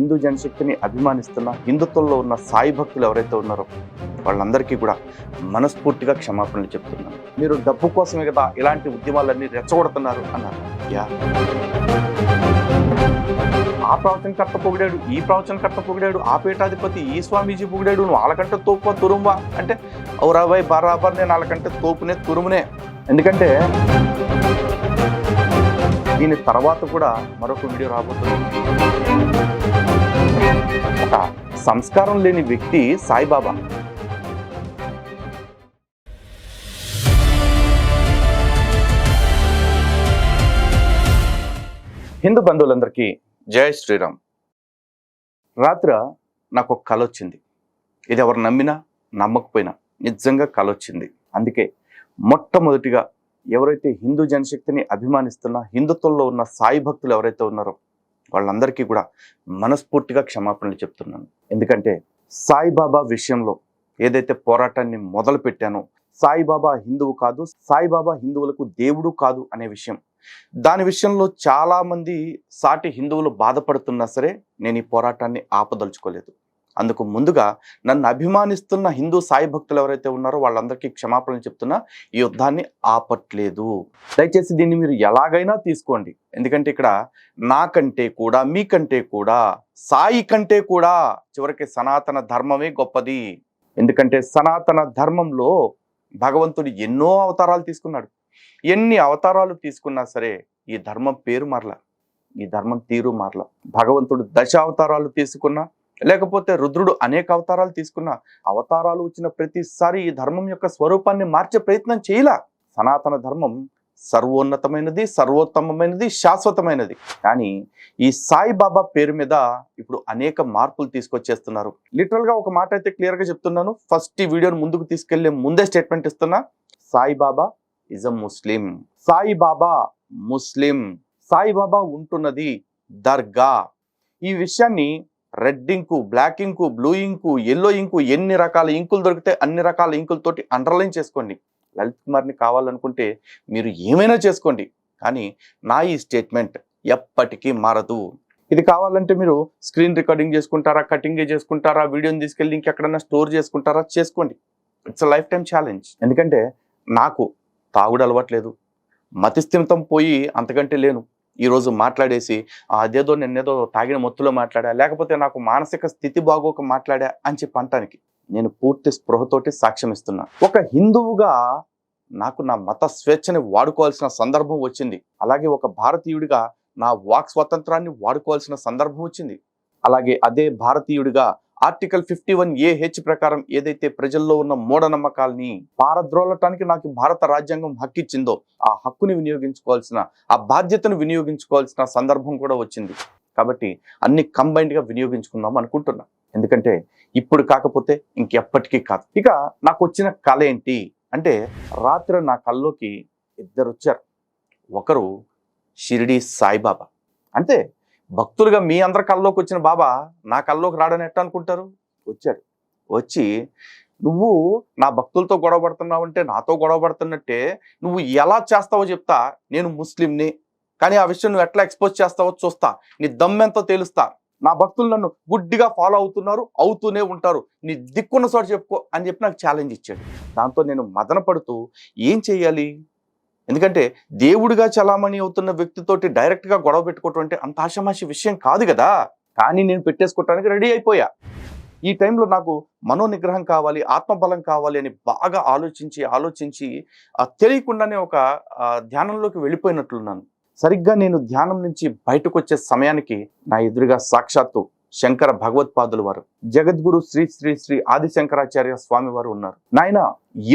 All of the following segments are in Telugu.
హిందూ జనశక్తిని అభిమానిస్తున్న హిందుత్వంలో ఉన్న సాయి భక్తులు ఎవరైతే ఉన్నారో వాళ్ళందరికీ కూడా మనస్ఫూర్తిగా క్షమాపణలు చెప్తున్నాను. మీరు డబ్బు కోసమే కదా ఇలాంటి ఉద్యమాలన్నీ రెచ్చగొడుతున్నారు అన్నారు. ఆ ప్రవచనకర్త పొగిడాడు, ఈ ప్రవచనకర్త పొగిడాడు, ఆ పీఠాధిపతి ఈ స్వామీజీ పొగిడాడు, నువ్వు వాళ్ళకంటే తోపు తురుంవా అంటే ఔరాబాయ్ బరాబర్ నేను వాళ్ళకంటే తోపునే తురుమునే. ఎందుకంటే దీని తర్వాత కూడా మరొక వీడియో రాబోతుంది. ఒక సంస్కారం లేని వ్యక్తి సాయిబాబా. హిందూ బంధువులందరికీ జై శ్రీరామ్. రాత్రి నాకు ఒక కల వచ్చింది. ఇది ఎవరు నమ్మినా నమ్మకపోయినా నిజంగా కల వచ్చింది. అందుకే మొట్టమొదటిగా ఎవరైతే హిందూ జనశక్తిని అభిమానిస్తున్న హిందుత్వంలో ఉన్న సాయి భక్తులు ఎవరైతే ఉన్నారో వాళ్ళందరికీ కూడా మనస్ఫూర్తిగా క్షమాపణలు చెప్తున్నాను. ఎందుకంటే సాయిబాబా విషయంలో ఏదైతే పోరాటాన్ని మొదలు పెట్టానో, సాయిబాబా హిందువు కాదు, సాయిబాబా హిందువులకు దేవుడు కాదు అనే విషయం, దాని విషయంలో చాలామంది సాటి హిందువులు బాధపడుతున్నా సరే నేను ఈ పోరాటాన్ని ఆపదలుచుకోలేదు. అందుకు ముందుగా నన్ను అభిమానిస్తున్న హిందూ సాయి భక్తులు ఎవరైతే ఉన్నారో వాళ్ళందరికీ క్షమాపణలు చెప్తున్నా, ఈ యుద్ధాన్ని ఆపట్లేదు. దయచేసి దీన్ని మీరు ఎలాగైనా తీసుకోండి. ఎందుకంటే ఇక్కడ నాకంటే కూడా, మీకంటే కూడా, సాయి కంటే కూడా చివరికి సనాతన ధర్మమే గొప్పది. ఎందుకంటే సనాతన ధర్మంలో భగవంతుడు ఎన్నో అవతారాలు తీసుకున్నాడు. ఎన్ని అవతారాలు తీసుకున్నా సరే ఈ ధర్మం పేరు మారలా, ఈ ధర్మం తీరు మారలా. భగవంతుడు దశావతారాలు తీసుకున్నా, లేకపోతే రుద్రుడు అనేక అవతారాలు తీసుకున్న, అవతారాలు వచ్చిన ప్రతిసారి ఈ ధర్మం యొక్క స్వరూపాన్ని మార్చే ప్రయత్నం చేయలా. సనాతన ధర్మం సర్వోన్నతమైనది, సర్వోత్తమమైనది, శాశ్వతమైనది. కానీ ఈ సాయిబాబా పేరు మీద ఇప్పుడు అనేక మార్పులు తీసుకొచ్చేస్తున్నారు. లిటరల్గా ఒక మాట అయితే క్లియర్గా చెప్తున్నాను. ఫస్ట్ ఈ వీడియోని ముందుకు తీసుకెళ్లే ముందే స్టేట్మెంట్ ఇస్తున్నా, Saibaba is a Muslim. Saibaba Muslim. Saibaba ఉంటున్నది దర్గా. ఈ విషయాన్ని red ink, black ink, blue ink, yellow ink, ఎన్ని రకాల ఇంకులు దొరికితే అన్ని రకాల ఇంకులతోటి అండర్లైన్ చేసుకోండి. లలిత్ కుమార్ని కావాలనుకుంటే మీరు ఏమైనా చేసుకోండి, కానీ నా ఈ స్టేట్మెంట్ ఎప్పటికీ మారదు. ఇది కావాలంటే మీరు స్క్రీన్ రికార్డింగ్ చేసుకుంటారా, కటింగ్ చేసుకుంటారా, వీడియోని తీసుకెళ్ళి ఇంకెక్కడన్నా స్టోర్ చేసుకుంటారా, చేసుకోండి. It's a life time challenge. ఎందుకంటే నాకు తాగుడు అలవాట్లేదు, మతిస్థిమితం పోయి అంతకంటే లేను. ఈరోజు మాట్లాడేసి అదేదో నిన్నేదో తాగిన మొత్తులో మాట్లాడా, లేకపోతే నాకు మానసిక స్థితి బాగోక మాట్లాడా అని చెప్పి అంటానికి నేను పూర్తి స్పృహతోటి సాక్ష్యం ఇస్తున్నా. ఒక హిందువుగా నాకు నా మత స్వేచ్ఛని వాడుకోవాల్సిన సందర్భం వచ్చింది. అలాగే ఒక భారతీయుడిగా నా వాక్ స్వాతంత్రాన్ని వాడుకోవాల్సిన సందర్భం వచ్చింది. అలాగే అదే భారతీయుడిగా ఆర్టికల్ 51AH ప్రకారం ఏదైతే ప్రజల్లో ఉన్న మూఢనమ్మకాల్ని పారద్రోలటానికి నాకు భారత రాజ్యాంగం హక్కు ఇచ్చిందో ఆ హక్కుని వినియోగించుకోవాల్సిన, ఆ బాధ్యతను వినియోగించుకోవాల్సిన సందర్భం కూడా వచ్చింది. కాబట్టి అన్ని కంబైన్డ్గా వినియోగించుకుందాం అనుకుంటున్నా. ఎందుకంటే ఇప్పుడు కాకపోతే ఇంకెప్పటికీ కాదు. ఇక నాకు వచ్చిన కళ ఏంటి అంటే, రాత్రి నా కల్లోకి ఇద్దరు వచ్చారు. ఒకరు షిరిడి సాయిబాబా. అంటే భక్తులుగా మీ అందరి కల్లోకి వచ్చిన బాబా నా కల్లోకి రాడని ఎట్ట అనుకుంటారు? వచ్చాడు. వచ్చి నువ్వు నా భక్తులతో గొడవ పడుతున్నావు అంటే నాతో గొడవ పడుతున్నట్టే, నువ్వు ఎలా చేస్తావో చెప్తా, నేను ముస్లింని, కానీ ఆ విషయం నువ్వు ఎట్లా ఎక్స్పోజ్ చేస్తావో చూస్తా, నీ దమ్మెంతో తేలుస్తా, నా భక్తులు నన్ను గుడ్డిగా ఫాలో అవుతున్నారు, అవుతూనే ఉంటారు, నీ దిక్కున్న చోట చెప్పుకో అని చెప్పి నాకు ఛాలెంజ్ ఇచ్చాడు. దాంతో నేను మదన పడుతూ ఏం చెయ్యాలి? ఎందుకంటే దేవుడిగా చలామణి అవుతున్న వ్యక్తితోటి డైరెక్ట్గా గొడవ పెట్టుకోవటం అంటే అంత ఆషామాషి విషయం కాదు కదా. కానీ నేను పెట్టేసుకోవటానికి రెడీ అయిపోయా. ఈ టైంలో నాకు మనోనిగ్రహం కావాలి, ఆత్మబలం కావాలి అని బాగా ఆలోచించి తెలియకుండానే ఒక ధ్యానంలోకి వెళ్ళిపోయినట్లున్నాను. సరిగ్గా నేను ధ్యానం నుంచి బయటకు వచ్చే సమయానికి నా ఎదురుగా సాక్షాత్తు శంకర భగవత్పాదులు వారు, జగద్గురు శ్రీ శ్రీ శ్రీ ఆదిశంకరాచార్య స్వామి వారు ఉన్నారు. నాయన,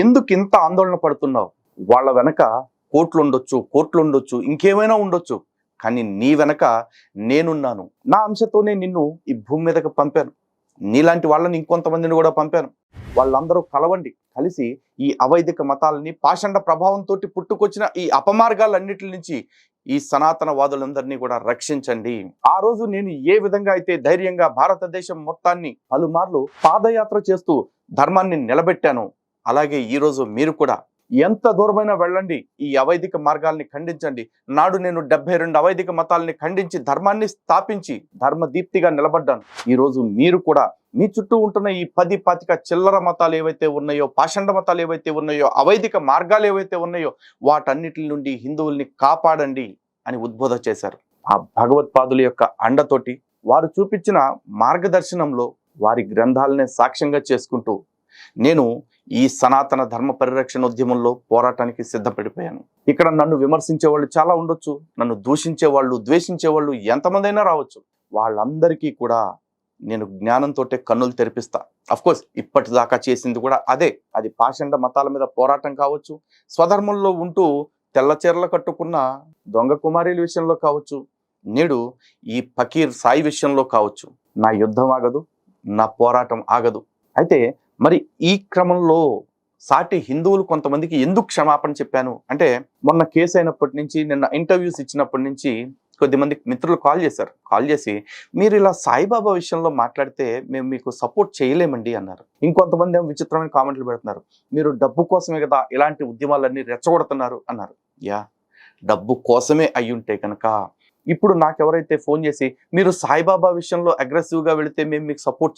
ఎందుకు ఇంత ఆందోళన పడుతున్నావు? వాళ్ళ వెనక కోట్లు ఉండొచ్చు, ఇంకేమైనా ఉండొచ్చు, కానీ నీ వెనక నేనున్నాను. నా అంశతోనే నిన్ను ఈ భూమి మీదకి పంపాను. నీలాంటి వాళ్ళని ఇంకొంతమందిని కూడా పంపాను. వాళ్ళందరూ కలవండి, కలిసి ఈ అవైదిక మతాలని, పాషండ ప్రభావంతో పుట్టుకొచ్చిన ఈ అపమార్గాలన్నిటి నుంచి ఈ సనాతనవాదులందరినీ కూడా రక్షించండి. ఆ రోజు నేను ఏ విధంగా అయితే ధైర్యంగా భారతదేశం మొత్తాన్ని పలుమార్లు పాదయాత్ర చేస్తూ ధర్మాన్ని నిలబెట్టాను, అలాగే ఈరోజు మీరు కూడా ఎంత దూరమైనా వెళ్ళండి, ఈ అవైదిక మార్గాల్ని ఖండించండి. నాడు నేను 72 అవైదిక మతాలని ఖండించి ధర్మాన్ని స్థాపించి ధర్మదీప్తిగా నిలబడ్డాను. ఈరోజు మీరు కూడా మీ చుట్టూ ఉంటున్న ఈ 10, 25 చిల్లర మతాలు ఏవైతే ఉన్నాయో, పాషండ మతాలు ఏవైతే ఉన్నాయో, అవైదిక మార్గాలు ఏవైతే ఉన్నాయో వాటన్నిటి నుండి హిందువుల్ని కాపాడండి అని ఉద్బోధ చేశారు. ఆ భగవత్పాదుల యొక్క అండతోటి వారు చూపించిన మార్గదర్శనంలో వారి గ్రంథాలనే సాక్ష్యంగా చేసుకుంటూ నేను ఈ సనాతన ధర్మ పరిరక్షణ ఉద్యమంలో పోరాటానికి సిద్ధపడిపోయాను. ఇక్కడ నన్ను విమర్శించే వాళ్ళు చాలా ఉండొచ్చు, నన్ను దూషించే వాళ్ళు, ద్వేషించే వాళ్ళు ఎంతమంది అయినా రావచ్చు. వాళ్ళందరికీ కూడా నేను జ్ఞానంతో కన్నులు తెరిపిస్తా. అఫ్కోర్స్ ఇప్పటిదాకా చేసింది కూడా అదే. అది పాషండ మతాల మీద పోరాటం కావచ్చు, స్వధర్మంలో ఉంటూ తెల్ల చీరలు కట్టుకున్న దొంగ కుమారీల విషయంలో కావచ్చు, నేడు ఈ ఫకీర్ సాయి విషయంలో కావచ్చు. నా యుద్ధం ఆగదు, నా పోరాటం ఆగదు. అయితే మరి ఈ క్రమంలో సాటి హిందువులు కొంతమందికి ఎందుకు క్షమాపణ చెప్పాను అంటే, మొన్న కేసు అయినప్పటి నుంచి, నిన్న ఇంటర్వ్యూస్ ఇచ్చినప్పటి నుంచి కొద్దిమంది మిత్రులు కాల్ చేసి మీరు ఇలా సాయిబాబా విషయంలో మాట్లాడితే మేము మీకు సపోర్ట్ చేయలేమండి అన్నారు. ఇంకొంతమంది ఏమో విచిత్రమైన కామెంట్లు పెడుతున్నారు, మీరు డబ్బు కోసమే కదా ఇలాంటి ఉద్యమాలన్నీ రెచ్చగొడుతున్నారు అన్నారు. డబ్బు కోసమే అయ్యుంటే కనుక ఇప్పుడు నాకెవరైతే ఫోన్ చేసి మీరు సాయిబాబా విషయంలో అగ్రెసివ్గా వెళితే మేము మీకు సపోర్ట్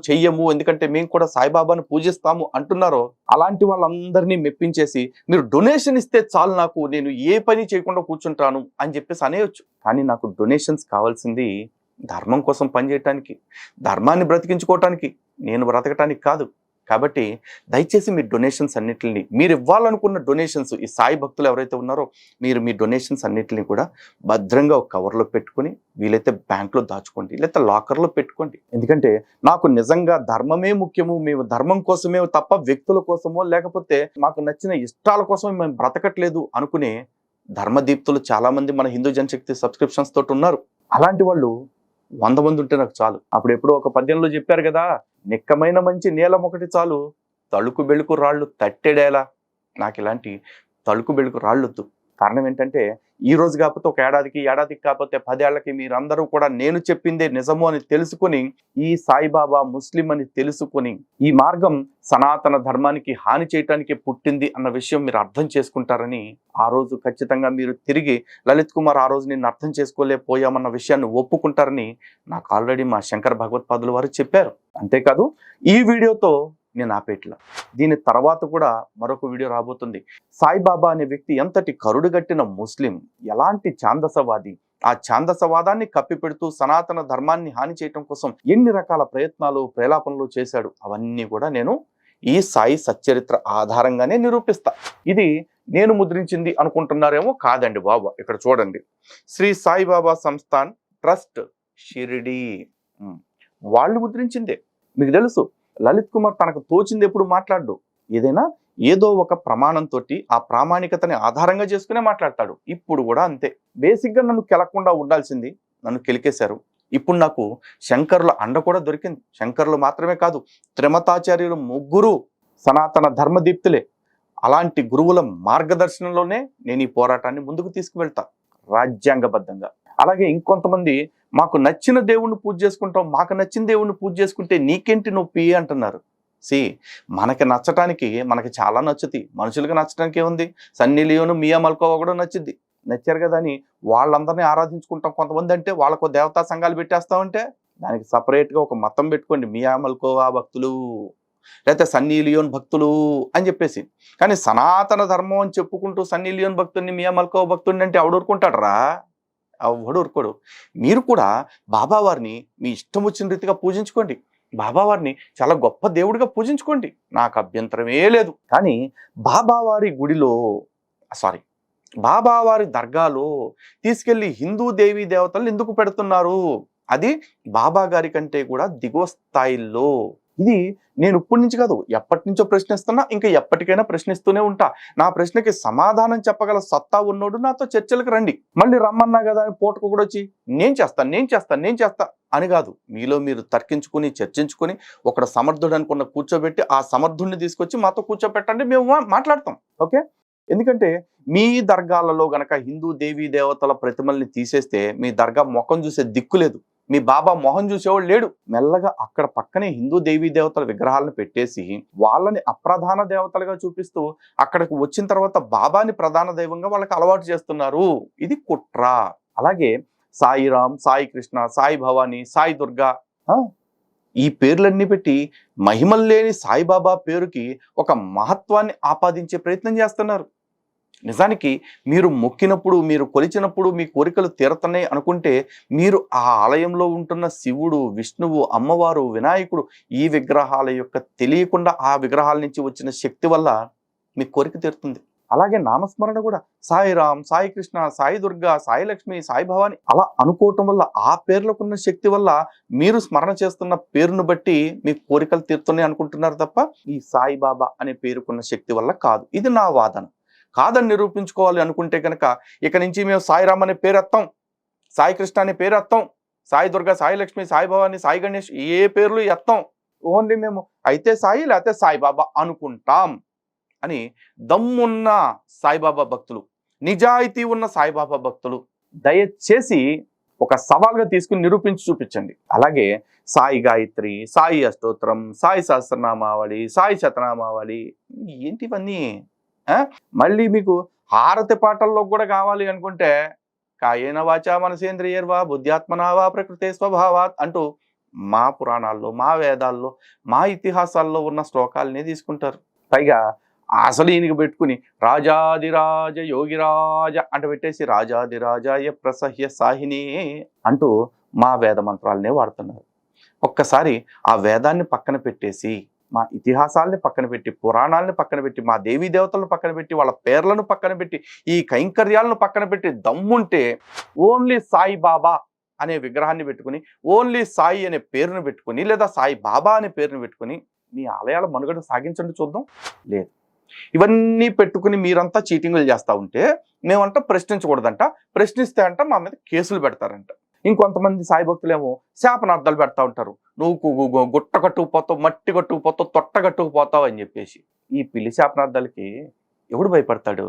చెయ్యము ఎందుకంటే మేము కూడా సాయిబాబాను పూజిస్తాము అంటున్నారో, అలాంటి వాళ్ళందరినీ మెప్పించేసి మీరు డొనేషన్ ఇస్తే చాలు, నాకు నేను ఏ పని చేయకుండా కూర్చుంటాను అని చెప్పేసి అనేయొచ్చు. కానీ నాకు డొనేషన్స్ కావాల్సింది ధర్మం కోసం పనిచేయటానికి, ధర్మాన్ని బ్రతికించుకోవటానికి, నేను బ్రతకటానికి కాదు. కాబట్టి దయచేసి మీ డొనేషన్స్ అన్నిటిని, మీరు ఇవ్వాలనుకున్న డొనేషన్స్, ఈ సాయి భక్తులు ఎవరైతే ఉన్నారో మీరు మీ డొనేషన్స్ అన్నిటిని కూడా భద్రంగా ఒక కవర్లో పెట్టుకుని, వీలైతే బ్యాంక్లో దాచుకోండి, లేకపోతే లాకర్లో పెట్టుకోండి. ఎందుకంటే నాకు నిజంగా ధర్మమే ముఖ్యము, మేము ధర్మం కోసమే తప్ప వ్యక్తుల కోసమో లేకపోతే మాకు నచ్చిన ఇష్టాల కోసమే మేము బ్రతకట్లేదు అనుకునే ధర్మదీప్తులు చాలామంది మన హిందూ జనశక్తి సబ్స్క్రిప్షన్స్ తోటి ఉన్నారు. అలాంటి వాళ్ళు 100 మంది ఉంటే నాకు చాలు. అప్పుడు ఎప్పుడో ఒక పద్యంలో చెప్పారు కదా, నిక్కమైన మంచి నీలం ఒకటి చాలు, తళుకు బెళుకు రాళ్ళు తట్టెడేలా. నాకు ఇలాంటి తళుకు బెళుకు రాళ్ళొద్దు. కారణం ఏంటంటే ఈ రోజు కాకపోతే ఒక ఏడాదికి కాకపోతే 10 ఏళ్లకి మీరందరూ కూడా నేను చెప్పిందే నిజము అని తెలుసుకుని, ఈ సాయిబాబా ముస్లిం అని తెలుసుకుని, ఈ మార్గం సనాతన ధర్మానికి హాని చేయటానికి పుట్టింది అన్న విషయం మీరు అర్థం చేసుకుంటారని, ఆ రోజు ఖచ్చితంగా మీరు తిరిగి లలిత్ కుమార్ ఆ రోజు నేను అర్థం చేసుకోలేకపోయామన్న విషయాన్ని ఒప్పుకుంటారని నాకు ఆల్రెడీ మా శంకర భగవత్పాదుల వారు చెప్పారు. అంతేకాదు ఈ వీడియోతో నేను ఆపేట్లా, దీని తర్వాత కూడా మరొక వీడియో రాబోతుంది. సాయిబాబా అనే వ్యక్తి ఎంతటి కరుడుగట్టిన ముస్లిం, ఎలాంటి ఛాందసవాది, ఆ ఛాందసవాదాన్ని కప్పిపెడుతూ సనాతన ధర్మాన్ని హాని చేయటం కోసం ఎన్ని రకాల ప్రయత్నాలు ప్రేలాపనలు చేశాడు, అవన్నీ కూడా నేను ఈ సాయి సచ్చరిత్ర ఆధారంగానే నిరూపిస్తా. ఇది నేను ముద్రించింది అనుకుంటున్నారేమో, కాదండి బాబా. ఇక్కడ చూడండి, శ్రీ సాయిబాబా సంస్థాన్ ట్రస్ట్ షిరిడి, వాళ్ళు ముద్రించిందే. మీకు తెలుసు లలిత్ కుమార్ తనకు తోచింది ఎప్పుడు మాట్లాడు, ఏదైనా ఏదో ఒక ప్రమాణంతో ఆ ప్రామాణికతని ఆధారంగా చేసుకునే మాట్లాడతాడు. ఇప్పుడు కూడా అంతే. బేసిక్గా నన్ను కెలకుండా ఉండాల్సింది నన్ను కెలికేశారు. ఇప్పుడు నాకు శంకరుల అండ కూడా దొరికింది. శంకరులు మాత్రమే కాదు, త్రిమతాచార్యులు ముగ్గురు సనాతన ధర్మదీప్తులే. అలాంటి గురువుల మార్గదర్శనంలోనే నేను ఈ పోరాటాన్ని ముందుకు తీసుకువెళ్తా రాజ్యాంగబద్ధంగా. అలాగే ఇంకొంతమంది మాకు నచ్చిన దేవుణ్ణి పూజ చేసుకుంటాం, మాకు నచ్చిన దేవుణ్ణి పూజ చేసుకుంటే నీకేంటి నొప్పి అంటున్నారు. మనకి నచ్చటానికి మనకి చాలా నచ్చుతాయి, మనుషులకి నచ్చడానికి ఏముంది. సన్నీ లియోను, మియా మల్కోవా కూడా నచ్చారు కదా అని వాళ్ళందరినీ ఆరాధించుకుంటాం. కొంతమంది అంటే వాళ్ళకు దేవతా సంఘాలు పెట్టేస్తామంటే దానికి సపరేట్గా ఒక మతం పెట్టుకోండి, మియా మల్కోవా భక్తులు లేకపోతే సన్నీ లియోన్ భక్తులు అని చెప్పేసి. కానీ సనాతన ధర్మం అని చెప్పుకుంటూ సన్నీ లియోన్ భక్తుడిని, మియా మల్కోవా భక్తుడిని అంటే ఎవడూరుకుంటాడు రా, ఎవడూరుకోడు. మీరు కూడా బాబావారిని మీ ఇష్టం వచ్చిన రీతిగా పూజించుకోండి, బాబావారిని చాలా గొప్ప దేవుడిగా పూజించుకోండి, నాకు అభ్యంతరమే లేదు. కానీ బాబావారి దర్గాలో తీసుకెళ్లి హిందూ దేవీ దేవతలు ఎందుకు పెడుతున్నారు? అది బాబా గారి కంటే కూడా దిగువ స్థాయిల్లో. ఇది నేను ఇప్పటి నుంచి కాదు, ఎప్పటి నుంచో ప్రశ్నిస్తున్నా, ఇంకా ఎప్పటికైనా ప్రశ్నిస్తూనే ఉంటా. నా ప్రశ్నకి సమాధానం చెప్పగల సత్తా ఉన్నోడు నాతో చర్చలకు రండి. మళ్ళీ రమ్మన్నా కదా అని పూటకు కూడా వచ్చి నేను చేస్తా అని కాదు. మీలో మీరు తర్కించుకుని చర్చించుకుని ఒకడు సమర్థుడు అనుకున్న కూర్చోబెట్టి ఆ సమర్థుడిని తీసుకొచ్చి మాతో కూర్చోబెట్టండి, మేము మాట్లాడతాం. ఓకే? ఎందుకంటే మీ దర్గాలలో గనక హిందూ దేవీ దేవతల ప్రతిమల్ని తీసేస్తే మీ దర్గా ముఖం చూసే దిక్కు లేదు. మీ బాబా మొహం చూసేవాడు లేడు. మెల్లగా అక్కడ పక్కనే హిందూ దేవీ దేవతల విగ్రహాలను పెట్టేసి వాళ్ళని అప్రధాన దేవతలుగా చూపిస్తూ అక్కడికి వచ్చిన తర్వాత బాబాని ప్రధాన దైవంగా వాళ్ళకి అలవాటు చేస్తున్నారు. ఇది కుట్ర. అలాగే సాయిరామ్, సాయి కృష్ణ, సాయి భవానీ, సాయి దుర్గా ఈ పేర్లన్నీ పెట్టి మహిమలు లేని సాయిబాబా పేరుకి ఒక మహత్వాన్ని ఆపాదించే ప్రయత్నం చేస్తున్నారు. నిజానికి మీరు మొక్కినప్పుడు, మీరు కొలిచినప్పుడు మీ కోరికలు తీరుతున్నాయి అనుకుంటే మీరు ఆ ఆలయంలో ఉంటున్న శివుడు, విష్ణువు, అమ్మవారు, వినాయకుడు ఈ విగ్రహాల యొక్క తెలియకుండా ఆ విగ్రహాల నుంచి వచ్చిన శక్తి వల్ల మీ కోరిక తీరుతుంది. అలాగే నామస్మరణ కూడా సాయిరామ్, సాయి కృష్ణ, సాయి దుర్గా, సాయి లక్ష్మి, సాయి భవాని అలా అనుకోవటం వల్ల ఆ పేర్లకున్న శక్తి వల్ల మీరు స్మరణ చేస్తున్న పేరును బట్టి మీ కోరికలు తీరుతున్నాయి అనుకుంటున్నారు తప్ప ఈ సాయిబాబా అనే పేరుకున్న శక్తి వల్ల కాదు. ఇది నా వాదన. కాదని నిరూపించుకోవాలి అనుకుంటే కనుక ఇక నుంచి మేము సాయిరామ్ అనే పేరు ఎత్తాం, సాయి కృష్ణ అనే పేరు ఎత్తాం, సాయి దుర్గా, సాయి లక్ష్మి, సాయి భవాని, సాయి గణేష్ ఏ పేర్లు ఎత్తాం. ఓన్లీ మేము అయితే సాయి లేకపోతే సాయిబాబా అనుకుంటాం అని దమ్మున్న సాయిబాబా భక్తులు, నిజాయితీ ఉన్న సాయిబాబా భక్తులు దయచేసి ఒక సవాల్గా తీసుకుని నిరూపించి చూపించండి. అలాగే సాయి గాయత్రి, సాయి అష్టోత్తరం, సాయి సహస్రనామావళి, సాయి శతనామావళి ఏంటివన్నీ మళ్ళీ మీకు హారతి పాటల్లో కూడా కావాలి అనుకుంటే కాయేన వాచా మనసేంద్రియర్వా బుద్ధ్యాత్మనావా ప్రకృతే స్వభావాత్ అంటూ మా పురాణాల్లో, మా వేదాల్లో, మా ఇతిహాసాల్లో ఉన్న శ్లోకాలనే తీసుకుంటారు. పైగా అసలు ఈయనకి పెట్టుకుని రాజాదిరాజ యోగిరాజ అంట పెట్టేసి రాజాదిరాజాయ ప్రసహ్య సాహిని అంటూ మా వేద మంత్రాలనే వాడుతున్నారు. ఒక్కసారి ఆ వేదాన్ని పక్కన పెట్టేసి, మా ఇతిహాసాలని పక్కన పెట్టి, పురాణాలను పక్కన పెట్టి, మా దేవీ దేవతలను పక్కన పెట్టి, వాళ్ళ పేర్లను పక్కన పెట్టి, ఈ కైంకర్యాలను పక్కన పెట్టి దమ్ముంటే ఓన్లీ సాయి బాబా అనే విగ్రహాన్ని పెట్టుకుని, ఓన్లీ సాయి అనే పేరును పెట్టుకుని, లేదా సాయి బాబా అనే పేరును పెట్టుకుని మీ ఆలయాల మనుగడ సాగించండి చూద్దాం. లేదు, ఇవన్నీ పెట్టుకుని మీరంతా చీటింగులు చేస్తూ ఉంటే మేమంట ప్రశ్నించకూడదంట, ప్రశ్నిస్తే అంట మా మీద కేసులు పెడతారంట. ఇంకొంతమంది సాయి భక్తులేమో శాపనార్థాలు పెడతా ఉంటారు, నువ్వు గుట్ట కట్టుకుపోతావు, మట్టి కట్టుకుపోతావు, తొట్ట కట్టుకుపోతావు అని చెప్పేసి. ఈ పిల్లి శాపనార్థాలకి ఎవడు భయపడతాడు?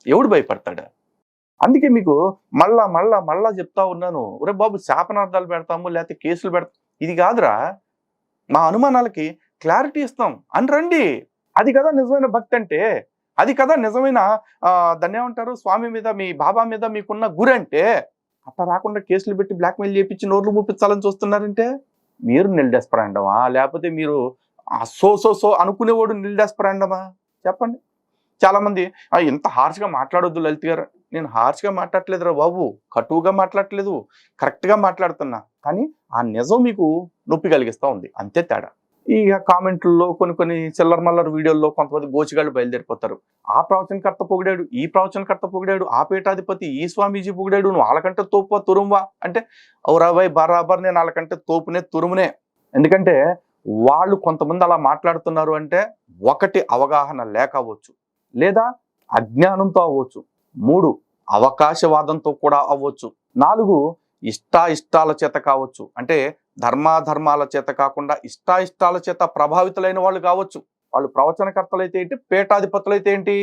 ఎవడు భయపడతాడు? అందుకే మీకు మళ్ళా చెప్తా ఉన్నాను, ఒరే బాబు శాపనార్థాలు పెడతాము లేకపోతే కేసులు పెడతాం ఇది కాదురా, మా అనుమానాలకి క్లారిటీ ఇస్తాం అని రండి. అది కదా నిజమైన భక్తి అంటే, అది కదా నిజమైన దాన్ని ఏమంటారు, స్వామి మీద, మీ బాబా మీద మీకున్న గురి అంటే. అట్లా రాకుండా కేసులు పెట్టి బ్లాక్మెయిల్ చేయించి నోర్లు మూపించాలని చూస్తున్నారంటే మీరు నిల్డెస్పరాండమా, లేకపోతే మీరు సో అనుకునేవాడు నిల్డెస్పరాండమా? చెప్పండి. చాలామంది ఎంత హార్ష్గా మాట్లాడొద్దు లలిత్ గారు. నేను హార్ష్గా మాట్లాడట్లేదురా బాబు, కటువుగా మాట్లాడట్లేదు, కరెక్ట్గా మాట్లాడుతున్నా. కానీ ఆ నిజం మీకు నొప్పి కలిగిస్తూ ఉంది, అంతే తేడా. ఇక కామెంట్లలో కొన్ని చిల్లర మల్లర వీడియోల్లో కొంతమంది గోచిగాళ్ళు బయలుదేరిపోతారు. ఆ ప్రవచనకర్త పొగిడాడు, ఈ ప్రవచనకర్త పొగిడాడు, ఆ పీఠాధిపతి ఈ స్వామీజీ పొగిడాడు, నువ్వు వాళ్ళకంటే తోపువా తురుమువా అంటే ఔరాబాయ్ బరాబర్ నేను వాళ్ళకంటే తోపునే తురుమునే. ఎందుకంటే వాళ్ళు కొంతమంది అలా మాట్లాడుతున్నారు అంటే ఒకటి అవగాహన లేక అవ్వచ్చు, లేదా అజ్ఞానంతో అవ్వచ్చు, 3 అవకాశవాదంతో కూడా అవ్వచ్చు, 4 ఇష్టాల చేత కావచ్చు. అంటే ధర్మాధర్మాల చేత కాకుండా ఇష్టాల చేత ప్రభావితులైన వాళ్ళు కావచ్చు. వాళ్ళు ప్రవచనకర్తలు అయితే ఏంటి, పీఠాధిపతులు అయితే ఏంటి.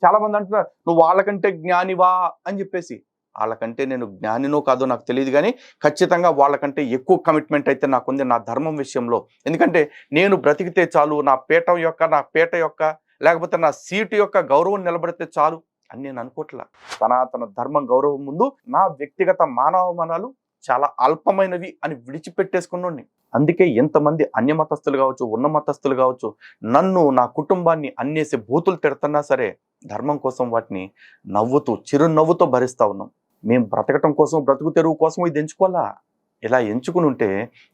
చాలా మంది అంటున్నారు నువ్వు వాళ్ళకంటే జ్ఞానివా అని చెప్పేసి. వాళ్ళకంటే నేను జ్ఞానినో కాదో నాకు తెలియదు, కానీ ఖచ్చితంగా వాళ్ళకంటే ఎక్కువ కమిట్మెంట్ అయితే నాకుంది నా ధర్మం విషయంలో. ఎందుకంటే నేను బ్రతికితే చాలు, నా పేట యొక్క లేకపోతే నా సీటు యొక్క గౌరవం నిలబడితే చాలు అని నేను అనుకోవట్లా. సనాతన ధర్మం గౌరవం ముందు నా వ్యక్తిగత మానవమానాలు చాలా అల్పమైనవి అని విడిచిపెట్టేసుకున్నాండి. అందుకే ఎంతమంది అన్యమతస్థులు కావచ్చు, ఉన్న మతస్థులు కావచ్చు, నన్ను, నా కుటుంబాన్ని అన్నేసి బూతులు తిడుతున్నా సరే ధర్మం కోసం వాటిని చిరునవ్వుతో భరిస్తా ఉన్నాం. మేము బ్రతకటం కోసం, బ్రతుకు తెరువు కోసం ఇది ఎంచుకోవాలా? ఇలా ఎంచుకుని ఉంటే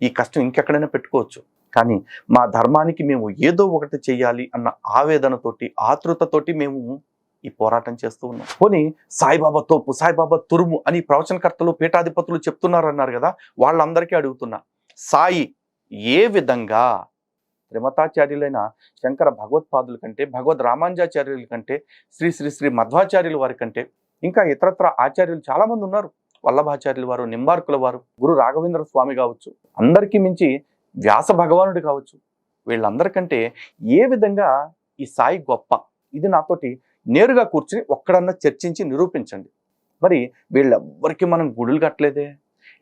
ఈ కష్టం ఇంకెక్కడైనా పెట్టుకోవచ్చు. కానీ మా ధర్మానికి మేము ఏదో ఒకటి చెయ్యాలి అన్న ఆవేదనతోటి, ఆతృతతోటి మేము ఈ పోరాటం చేస్తూ ఉన్నాం. పోనీ సాయిబాబా తోపు, సాయిబాబా తురుము అని ప్రవచనకర్తలు, పీఠాధిపతులు చెప్తున్నారన్నారు కదా, వాళ్ళందరికీ అడుగుతున్నా, సాయి ఏ విధంగా త్రిమతాచార్యులైన శంకర భగవత్పాదుల కంటే, భగవద్ రామానుజాచార్యుల కంటే, శ్రీ మధ్వాచార్యుల వారి కంటే, ఇంకా ఇతరత్ర ఆచార్యులు చాలా మంది ఉన్నారు. వల్లభాచార్యుల వారు, నింబార్కుల వారు, గురు రాఘవేంద్ర స్వామి కావచ్చు, అందరికీ మించి వ్యాస భగవానుడు కావచ్చు, వీళ్ళందరికంటే ఏ విధంగా ఈ సాయి గొప్ప, ఇది నాతోటి నేరుగా కూర్చుని ఒక్కడన్నా చర్చించి నిరూపించండి. మరి వీళ్ళెవ్వరికి మనం గుడులు కట్టలేదే,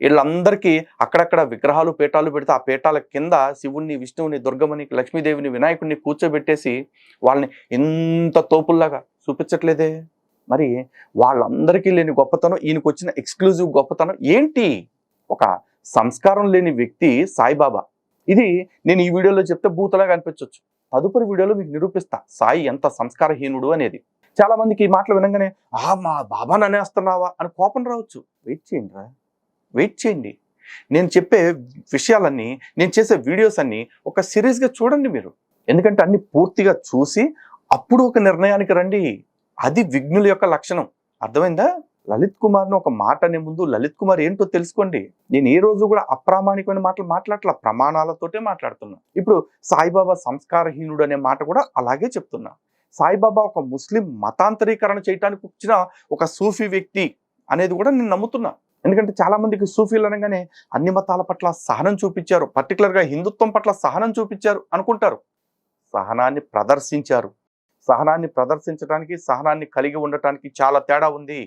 వీళ్ళందరికీ అక్కడక్కడ విగ్రహాలు పీఠాలు పెడితే ఆ పీఠాల కింద శివుణ్ణి, విష్ణువుని, దుర్గమ్మని, లక్ష్మీదేవిని, వినాయకుడిని కూర్చోబెట్టేసి వాళ్ళని ఇంత తోపుల్లాగా చూపించట్లేదే. మరి వాళ్ళందరికీ లేని గొప్పతనం ఈయనకు వచ్చిన ఎక్స్క్లూజివ్ గొప్పతనం ఏంటి? ఒక సంస్కారం లేని వ్యక్తి సాయిబాబా. ఇది నేను ఈ వీడియోలో చెప్తే బూతలాగా అనిపించవచ్చు. తదుపరి వీడియోలో మీకు నిరూపిస్తా సాయి ఎంత సంస్కారహీనుడు అనేది. చాలా మందికి ఈ మాటలు వినగానే మా బాబాని అనేస్తున్నావా అని కోపం రావచ్చు. వెయిట్ చేయండి రా, వెయిట్ చేయండి. నేను చెప్పే విషయాలన్నీ, నేను చేసే వీడియోస్ అన్నీ ఒక సిరీస్గా చూడండి మీరు. ఎందుకంటే అన్ని పూర్తిగా చూసి అప్పుడు ఒక నిర్ణయానికి రండి. అది విఘ్నుల యొక్క లక్షణం. అర్థమైందా? లలిత్ కుమార్ను ఒక మాట అనే ముందు లలిత్ కుమార్ ఏంటో తెలుసుకోండి. నేను ఏ రోజు కూడా అప్రామాణికమైన మాటలు మాట్లాడట్లా, ప్రమాణాలతోటే మాట్లాడుతున్నా. ఇప్పుడు సాయిబాబా సంస్కారహీనుడు అనే మాట కూడా అలాగే చెప్తున్నా. సాయిబాబా ఒక ముస్లిం మతాంతరీకరణ చేయడానికి వచ్చిన ఒక సూఫీ వ్యక్తి అనేది కూడా నేను నమ్ముతున్నా. ఎందుకంటే చాలా మందికి సూఫీలు అనగానే అన్ని మతాల పట్ల సహనం చూపించారు, పర్టికులర్గా హిందుత్వం పట్ల సహనం చూపించారు అనుకుంటారు. సహనాన్ని ప్రదర్శించారు. సహనాన్ని ప్రదర్శించడానికి, సహనాన్ని కలిగి ఉండటానికి చాలా తేడా ఉంది.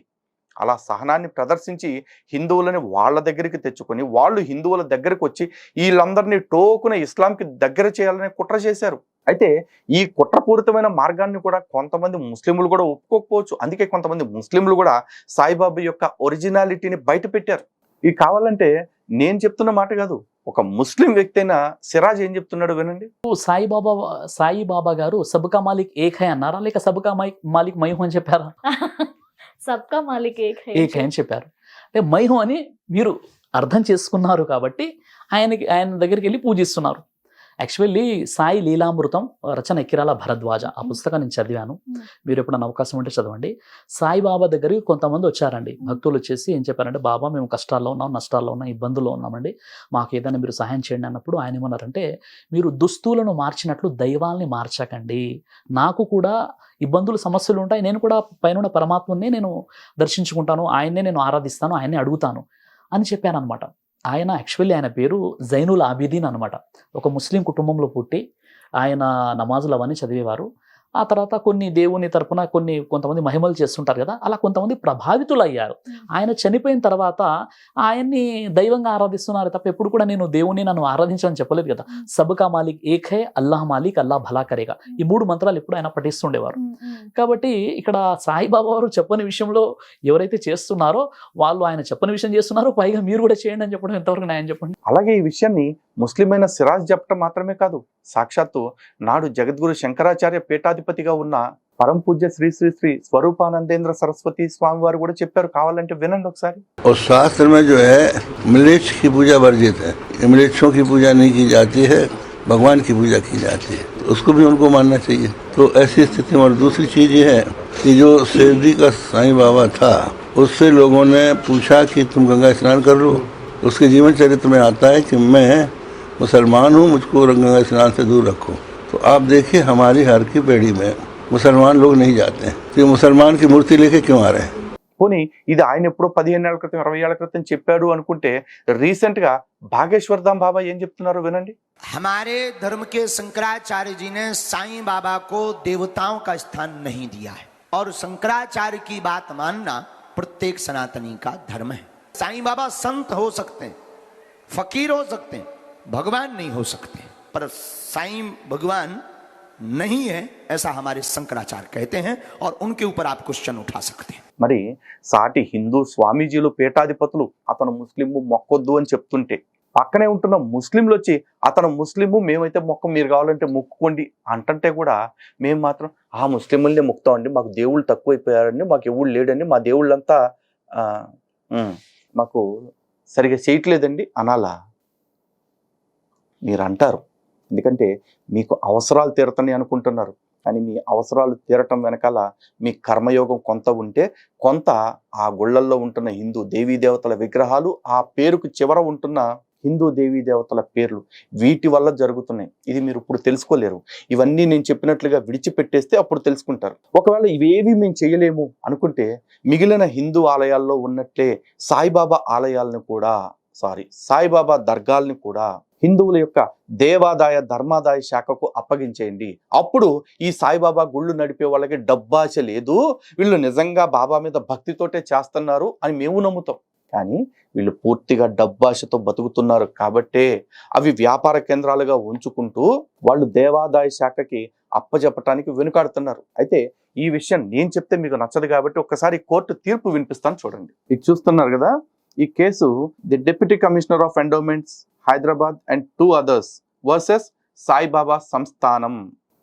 అలా సహనాన్ని ప్రదర్శించి హిందువులని వాళ్ళ దగ్గరికి తెచ్చుకొని వాళ్ళు హిందువుల దగ్గరికి వచ్చి వీళ్ళందరినీ టోకున ఇస్లాంకి దగ్గర చేయాలనే కుట్ర చేశారు. అయితే ఈ కుట్రపూరితమైన మార్గాన్ని కూడా కొంతమంది ముస్లింలు కూడా ఒప్పుకోకపోవచ్చు. అందుకే కొంతమంది ముస్లింలు కూడా సాయిబాబా యొక్క ఒరిజినాలిటీని బయట పెట్టారు. ఇది కావాలంటే నేను చెప్తున్న మాట కాదు, ఒక ముస్లిం వ్యక్తి అయిన సిరాజ్ ఏం చెప్తున్నాడు వినండి. సాయిబాబా గారు సబ్కా మాలిక్ ఏక్ హై అన్నారా, లేక సబ్కా మాలిక్ మై హూ అని చెప్పారా? సబ్కా మాలిక్ ఏక్ హై అని చెప్పారు. అంటే మై హూ అని మీరు అర్థం చేసుకున్నారు కాబట్టి ఆయన దగ్గరికి వెళ్ళి పూజిస్తున్నారు. యాక్చువల్లీ సాయి లీలామృతం రచన ఎక్కిరాల భరద్వాజ, ఆ పుస్తకాన్ని నేను చదివాను. మీరు ఎప్పుడైనా అవకాశం ఉంటే చదవండి. సాయిబాబా దగ్గరికి కొంతమంది వచ్చారండి, భక్తులు వచ్చేసి ఏం చెప్పారంటే, బాబా మేము కష్టాల్లో ఉన్నాం, నష్టాల్లో ఉన్నాం, ఇబ్బందుల్లో ఉన్నామండి, మాకు ఏదైనా మీరు సహాయం చేయండి అన్నప్పుడు ఆయన ఏమన్నారంటే, మీరు దుస్తులను మార్చినట్లు దైవాల్ని మార్చకండి, నాకు కూడా ఇబ్బందులు సమస్యలు ఉంటాయి, నేను కూడా పైన పరమాత్మని నేను దర్శించుకుంటాను, ఆయన్నే నేను ఆరాధిస్తాను, ఆయన్నే అడుగుతాను అని చెప్పాను అనమాట. ఆయన పేరు జైనుల్ ఆబిదీన్ అనమాట. ఒక ముస్లిం కుటుంబంలో పుట్టి ఆయన నమాజులు అవన్నీ చదివేవారు. ఆ తర్వాత కొన్ని దేవుని తరపున కొంతమంది మహిమలు చేస్తుంటారు కదా, అలా కొంతమంది ప్రభావితులు అయ్యారు. ఆయన చనిపోయిన తర్వాత ఆయన్ని దైవంగా ఆరాధిస్తున్నారు తప్ప ఎప్పుడు కూడా నేను దేవుని నన్ను ఆరాధించని చెప్పలేదు కదా. సబ్కా మాలిక్ ఏక్ హై, అల్లాహ్ మాలిక్, అల్లాహ్ భలా కరేగా, ఈ 3 మంత్రాలు ఎప్పుడు ఆయన పఠిస్తుండేవారు. కాబట్టి ఇక్కడ సాయిబాబా వారు చెప్పని విషయంలో ఎవరైతే చేస్తున్నారో వాళ్ళు ఆయన చెప్పని విషయం చేస్తున్నారు, పైగా మీరు కూడా చేయండి అని చెప్పడం ఎంతవరకు న్యాయం చెప్పండి. అలాగే ఈ విషయాన్ని ముస్లిమైన సిరాజ్ చెప్పడం మాత్రమే కాదు, సాక్షాత్తు నాడు జగద్గురు శంకరాచార్య పీఠాధిపతిగా ఉన్న పరమ పూజ్య శ్రీ శ్రీ శ్రీ స్వరూపానందేంద్ర సరస్వతి స్వామి వారు కూడా చెప్పారు. కావాలంటే వినండి ఒకసారి. और शास्त्र में जो है म्लेच्छ की पूजा वर्जित है, म्लेच्छों की पूजा नहीं की जाती है, भगवान की पूजा की जाती है, तो उसको भी उनको मानना चाहिए। तो ऐसी स्थिति में और दूसरी चीज ये है कि जो शिरडी का साईं बाबा था, उससे लोगों ने पूछा कि तुम गंगा स्नान कर लो। उसके जीवन चरित्र में आता है कि मैं मुसलमान हूँ, मुझको गंगा स्नान से दूर रखो। तो आप देखिए हमारी हर की पेढ़ी में मुसलमान लोग नहीं जाते हैं, तो मुसलमान की मूर्ति लेके क्यों आ रहे हैं? పోనీ ఇది ఆయన ఎప్పుడో 15 ఏళ్ల క్రితం 20 ఏళ్ల క్రితం చెప్పాడు అనుకుంటే, రీసెంట్ గా భాగేశ్వర్ ధామ్ బాబా ఏం చెప్తున్నారు వినండి. हमारे धर्म के शंकराचार्य जी ने साईं बाबा को देवताओं का स्थान नहीं दिया है, और शंकराचार्य की बात मानना प्रत्येक सनातनी का धर्म है। साईं बाबा संत हो सकते हैं, फकीर हो सकते हैं, भगवान नहीं हो सकते, पर साईं भगवान नहीं है ऐसा हमारे शंकराचार्य कहते हैं, और उनके ऊपर आप क्वेश्चन उठा सकते हैं। మరి సాటి హిందూ స్వామీజీలు పీఠాధిపతులు అతను ముస్లిము మొక్కొద్దు అని చెప్తుంటే, పక్కనే ఉంటున్న ముస్లింలు వచ్చి అతను ముస్లిము, మేమైతే మొక్క, మీరు కావాలంటే మొక్కుకోండి అంటుంటే కూడా మేము మాత్రం ఆ ముస్లింలనే మొక్కుతామండి, మాకు దేవుళ్ళు తక్కువైపోయారండి, మాకు ఎవడు లేడండి, మా దేవుళ్ళంతా మాకు సరిగా చేయట్లేదండి అనాలా? మీరు అంటారు, ఎందుకంటే మీకు అవసరాలు తీరతాయి అనుకుంటున్నారు. కానీ మీ అవసరాలు తీరటం వెనకాల మీ కర్మయోగం కొంత ఉంటే, కొంత ఆ గుళ్ళల్లో ఉంటున్న హిందూ దేవీ దేవతల విగ్రహాలు, ఆ పేరుకు చివర ఉంటున్న హిందూ దేవీ దేవతల పేర్లు, వీటి వల్ల జరుగుతున్నాయి. ఇది మీరు ఇప్పుడు తెలుసుకోలేరు. ఇవన్నీ నేను చెప్పినట్లుగా విడిచిపెట్టేస్తే అప్పుడు తెలుసుకుంటారు. ఒకవేళ ఇవేవి మేము చేయలేము అనుకుంటే, మిగిలిన హిందూ ఆలయాల్లో ఉన్నట్లే సాయిబాబా ఆలయాలను కూడా, సాయిబాబా దర్గాల్ని కూడా హిందువుల యొక్క దేవాదాయ ధర్మాదాయ శాఖకు అప్పగించేయండి. అప్పుడు ఈ సాయిబాబా గుళ్ళు నడిపే వాళ్ళకి డబ్బాచ లేదు, వీళ్ళు నిజంగా బాబా మీద భక్తితోటే చేస్తున్నారు అని మేము నమ్ముతాం. కానీ వీళ్ళు పూర్తిగా డబ్బాషతో బతుకుతున్నారు కాబట్టే అవి వ్యాపార కేంద్రాలుగా ఉంచుకుంటూ వాళ్ళు దేవాదాయ శాఖకి అప్పజెప్పటానికి వెనుకాడుతున్నారు. అయితే ఈ విషయం నేను చెప్తే మీకు నచ్చదు కాబట్టి ఒక్కసారి కోర్టు తీర్పు వినిపిస్తాను చూడండి. ఇది చూస్తున్నారు కదా, ఈ case the deputy commissioner of endowments Hyderabad and 2 others versus Saibaba Sansthan.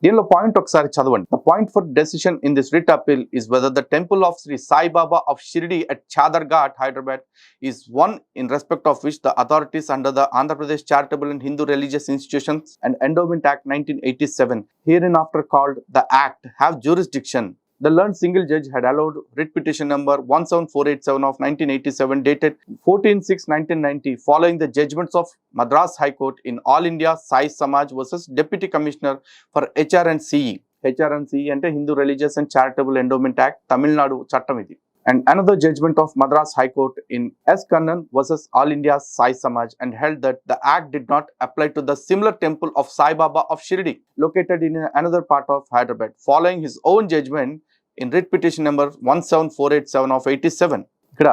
దీనిలో పాయింట్ ఒకసారి చదవండి. The point for decision in this writ appeal is whether the temple of Shri Saibaba of Shirdi at Chadarghat Hyderabad is one in respect of which the authorities under the Andhra Pradesh Charitable and Hindu Religious Institutions and Endowment Act 1987, hereinafter called the Act, have jurisdiction. The learned single judge had allowed writ petition number 17487 of 1987 dated 14/6/1990 following the judgments of Madras High Court in All India Sai Samaj versus Deputy Commissioner for HR&CE. HR&CE అంటే Hindu Religious and Charitable Endowment Act, Tamil Nadu చట్టం ఇది. And another judgment of Madras High Court in S. Kannan versus All India Sai Samaj and held that the act did not apply to the similar temple of Sai Baba of Shirdi located in another part of Hyderabad following his own judgment in writ petition number 17487 of 87. ఇక్కడ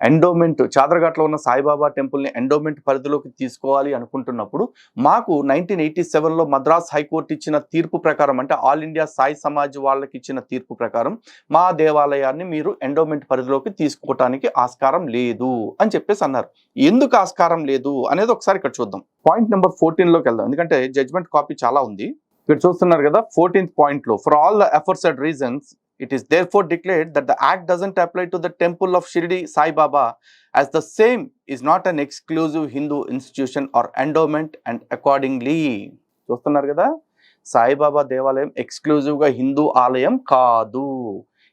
ఎండోమెంట్ చాదర్ఘాట్లో ఉన్న సాయిబాబా టెంపుల్ని ఎండోమెంట్ పరిధిలోకి తీసుకోవాలి అనుకుంటున్నప్పుడు మాకు 1987లో మద్రాస్ హైకోర్టు ఇచ్చిన తీర్పు ప్రకారం, అంటే ఆల్ ఇండియా సాయి సమాజ్ వాళ్ళకి ఇచ్చిన తీర్పు ప్రకారం మా దేవాలయాన్ని మీరు ఎండోమెంట్ పరిధిలోకి తీసుకోవటానికి ఆస్కారం లేదు అని చెప్పేసి అన్నారు. ఎందుకు ఆస్కారం లేదు అనేది ఒకసారి ఇక్కడ చూద్దాం. పాయింట్ నెంబర్ 14లోకి వెళ్దాం, ఎందుకంటే జడ్జ్మెంట్ కాపీ చాలా ఉంది. ఇక్కడ చూస్తున్నారు కదా, 14th పాయింట్లో for all the aforesaid reasons it is therefore declared that the act doesn't apply to the temple of Shirdi Sai Baba as the same is not an exclusive Hindu institution or endowment and accordingly. చూస్తున్నారు కదా, సాయిబాబా దేవాలయం ఎక్స్క్లూజివ్గా హిందూ ఆలయం కాదు,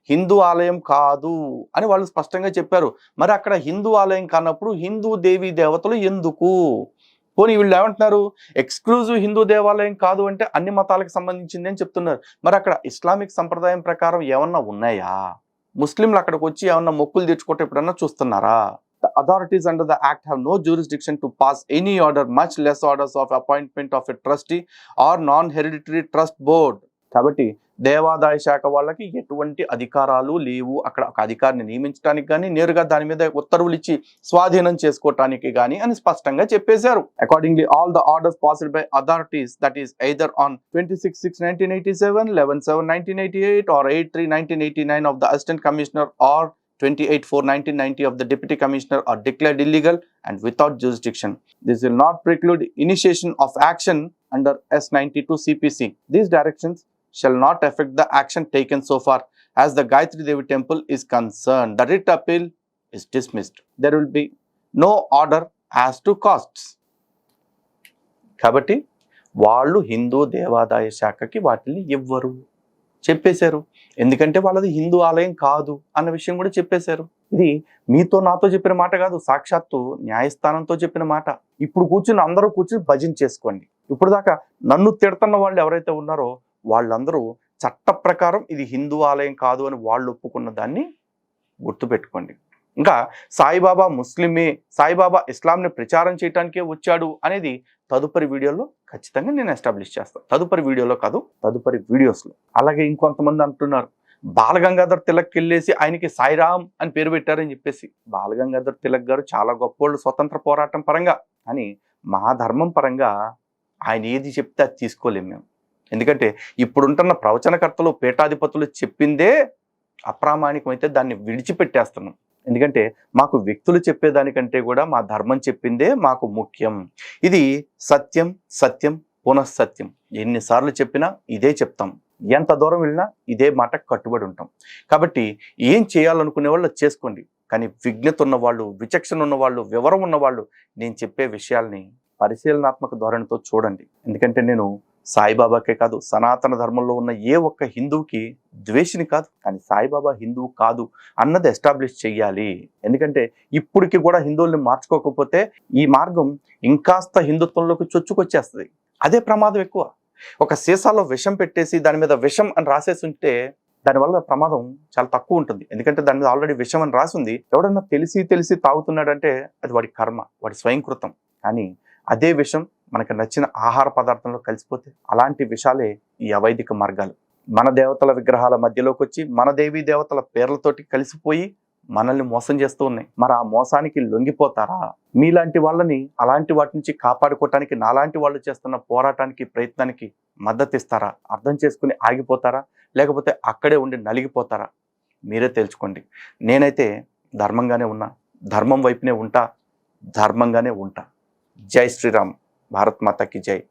హిందూ ఆలయం కాదు అని వాళ్ళు స్పష్టంగా చెప్పారు. మరి అక్కడ హిందూ ఆలయం కానప్పుడు హిందూ దేవీ దేవతలు ఎందుకు? పోనీ వీళ్ళు ఏమంటున్నారు, ఎక్స్క్లూజివ్ హిందూ దేవాలయం కాదు అంటే అన్ని మతాలకు సంబంధించింది అని చెప్తున్నారు. మరి అక్కడ ఇస్లామిక్ సంప్రదాయం ప్రకారం ఏమన్నా ఉన్నాయా? ముస్లింలు అక్కడికి వచ్చి ఏమన్నా మొక్కులు తెచ్చుకుంటే ఎప్పుడన్నా చూస్తున్నారా? The authorities under the act have no jurisdiction to pass any order, much less orders of appointment of a trustee or non-hereditary trust board. కాబట్టి దేవాదాయ శాఖ వాళ్ళకి ఎటువంటి అధికారాలు లేవు. అక్కడ ఒక అధికారిని నియమించడానికి కానీ నేరుగా దాని మీద ఉత్తర్వులు ఇచ్చి స్వాధీనం చేసుకోవటానికి కానీ అని స్పష్టంగా చెప్పేశారు. Accordingly all the orders passed by authorities that is either on 26/6/1987, 11/7/1988 or 8/3/1989 of the Assistant Commissioner or 28/4/1990 of the Deputy Commissioner are declared illegal and without jurisdiction. This will not preclude initiation of action under S92 CPC. These directions shall not affect the action taken so far as the Gayatri Devi temple is concerned. The writ appeal is dismissed. There will be no order as to costs. కాబట్టి వాళ్ళు హిందూ దేవాదాయ శాఖకి వాటిని ఇవ్వరు చెప్పేశారు. ఎందుకంటే వాళ్ళది హిందూ ఆలయం కాదు అన్న విషయం కూడా చెప్పేశారు. ఇది మీతో నాతో చెప్పిన మాట కాదు, సాక్షాత్తు న్యాయస్థానంతో చెప్పిన మాట. ఇప్పుడు కూర్చుని అందరూ కూర్చుని భజన చేసుకోండి. ఇప్పుడు దాకా నన్ను తిడుతున్న వాళ్ళు ఎవరైతే ఉన్నారో వాళ్ళందరూ చట్ట ప్రకారం ఇది హిందూ ఆలయం కాదు అని వాళ్ళు ఒప్పుకున్న దాన్ని గుర్తుపెట్టుకోండి. ఇంకా సాయిబాబా ముస్లిమే, సాయిబాబా ఇస్లాంని ప్రచారం చేయడానికే వచ్చాడు అనేది తదుపరి వీడియోలో ఖచ్చితంగా నేను ఎస్టాబ్లిష్ చేస్తాను. తదుపరి వీడియోలో కాదు, తదుపరి వీడియోస్లో. అలాగే ఇంకొంతమంది అంటున్నారు బాలగంగాధర్ తిలక్ వెళ్ళేసి ఆయనకి సాయిరామ్ అని పేరు పెట్టారని చెప్పేసి. బాలగంగాధర్ తిలక్ గారు చాలా గొప్పోళ్ళు స్వతంత్ర పోరాటం పరంగా, అని మా ధర్మం పరంగా ఆయన ఏది చెప్తే అది తీసుకోలేము మేము. ఎందుకంటే ఇప్పుడుంటున్న ప్రవచనకర్తలు పీఠాధిపతులు చెప్పిందే అప్రామాణికమైతే దాన్ని విడిచిపెట్టేస్తున్నాం. ఎందుకంటే మాకు వ్యక్తులు చెప్పేదానికంటే కూడా మా ధర్మం చెప్పిందే మాకు ముఖ్యం. ఇది సత్యం సత్యం పునఃసత్యం. ఎన్నిసార్లు చెప్పినా ఇదే చెప్తాం, ఎంత దూరం వెళ్ళినా ఇదే మాట కట్టుబడి ఉంటాం. కాబట్టి ఏం చేయాలనుకునే వాళ్ళు చేసుకోండి, కానీ విజ్ఞత ఉన్నవాళ్ళు, విచక్షణ ఉన్నవాళ్ళు, వివరం ఉన్నవాళ్ళు నేను చెప్పే విషయాల్ని పరిశీలనాత్మక ధోరణితో చూడండి. ఎందుకంటే నేను సాయిబాబాకే కాదు, సనాతన ధర్మంలో ఉన్న ఏ ఒక్క హిందువుకి ద్వేషిని కాదు, కానీ సాయిబాబా హిందువు కాదు అన్నది ఎస్టాబ్లిష్ చెయ్యాలి. ఎందుకంటే ఇప్పటికి కూడా హిందువుల్ని మార్చుకోకపోతే ఈ మార్గం ఇంకాస్త హిందుత్వంలోకి చొచ్చుకొచ్చేస్తుంది. అదే ప్రమాదం ఎక్కువ. ఒక సీసాలో విషం పెట్టేసి దాని మీద విషం అని రాసేసి ఉంటే దానివల్ల ప్రమాదం చాలా తక్కువ ఉంటుంది. ఎందుకంటే దాని మీద ఆల్రెడీ విషం అని రాసి ఉంది. ఎవడన్నా తెలిసి తాగుతున్నాడంటే అది వాడి కర్మ, వాడి స్వయంకృతం. కానీ అదే విషం మనకు నచ్చిన ఆహార పదార్థంలో కలిసిపోతే అలాంటి విషాలే ఈ అవైదిక మార్గాలు. మన దేవతల విగ్రహాల మధ్యలోకి వచ్చి మన దేవీ దేవతల పేర్లతోటి కలిసిపోయి మనల్ని మోసం చేస్తూ ఉన్నాయి. మరి ఆ మోసానికి లొంగిపోతారా? మీలాంటి వాళ్ళని అలాంటి వాటి నుంచి కాపాడుకోవటానికి నాలాంటి వాళ్ళు చేస్తున్న పోరాటానికి ప్రయత్నానికి మద్దతు ఇస్తారా? అర్థం చేసుకుని ఆగిపోతారా? లేకపోతే అక్కడే ఉండి నలిగిపోతారా? మీరే తేల్చుకోండి. నేనైతే ధర్మంగానే ఉన్నా, ధర్మం వైపునే ఉంటా, ధర్మంగానే ఉంటా. జై శ్రీరామ్. భారత్ మాతాకి జై.